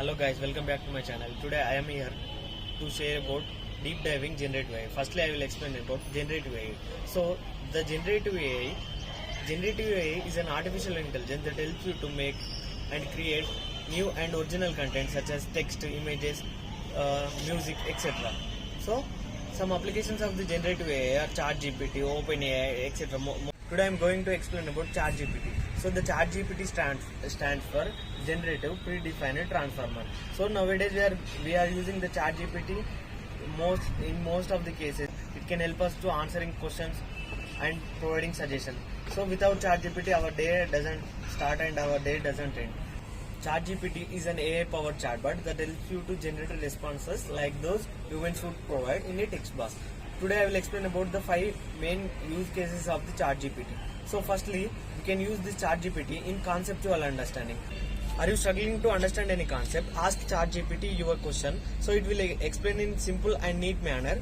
Hello guys, welcome back to my channel. Today I am here to share about deep diving generative AI. Firstly, I will explain about generative AI. So the generative AI is an artificial intelligence that helps you to make and create new and original content such as text, images, music, etc. So some applications of the generative AI are ChatGPT, OpenAI, etc. Today I am going to explain about ChatGPT. So the ChatGPT stands for Generative Predefined Transformer. So nowadays we are using the ChatGPT in most of the cases. It can help us to answering questions and providing suggestions. So without ChatGPT, our day doesn't start and our day doesn't end. ChatGPT is an AI-powered chatbot that helps you to generate responses like those humans would provide in a text box. Today I will explain about the 5 main use cases of the ChatGPT. So firstly, you can use this ChatGPT in conceptual understanding. Are you struggling to understand any concept? Ask ChatGPT your question. So it will explain in simple and neat manner.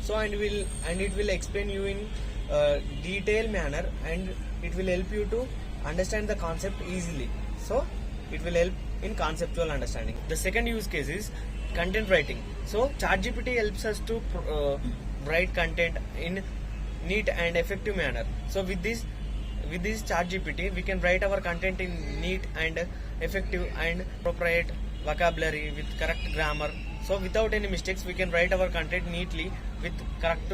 So and it will explain you in detailed manner, and it will help you to understand the concept easily. So it will help in conceptual understanding. The second use case is content writing. So ChatGPT helps us to write content in neat and effective manner. So with this ChatGPT, we can write our content in neat and effective and appropriate vocabulary with correct grammar. So without any mistakes, we can write our content neatly with correct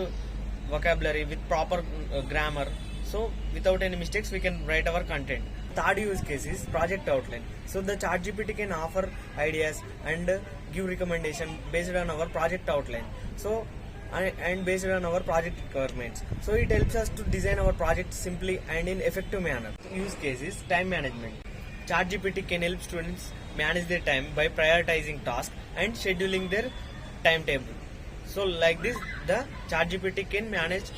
vocabulary, with proper grammar. So without any mistakes, we can write our content. Third use case is project outline. So the ChatGPT can offer ideas and give recommendation based on our project outline. So and based on our project requirements. So it helps us to design our project simply and in effective manner. Use case is time management. ChatGPT can help students manage their time by prioritizing tasks and scheduling their timetable. So like this, the ChatGPT can manage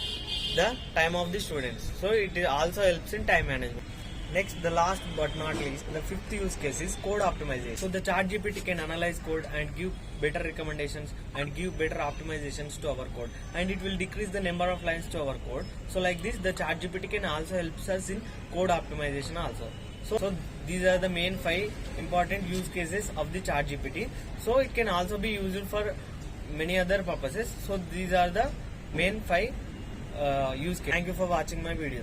the time of the students. So it also helps in time management. Next, the last but not least, the fifth use case is code optimization. So the ChatGPT can analyze code and give better recommendations and give better optimizations to our code, and it will decrease the number of lines to our code. So like this, the ChatGPT can also help us in code optimization also. So these are the main 5 important use cases of the ChatGPT. So it can also be used for many other purposes. So these are the main 5 use cases. Thank you for watching my video.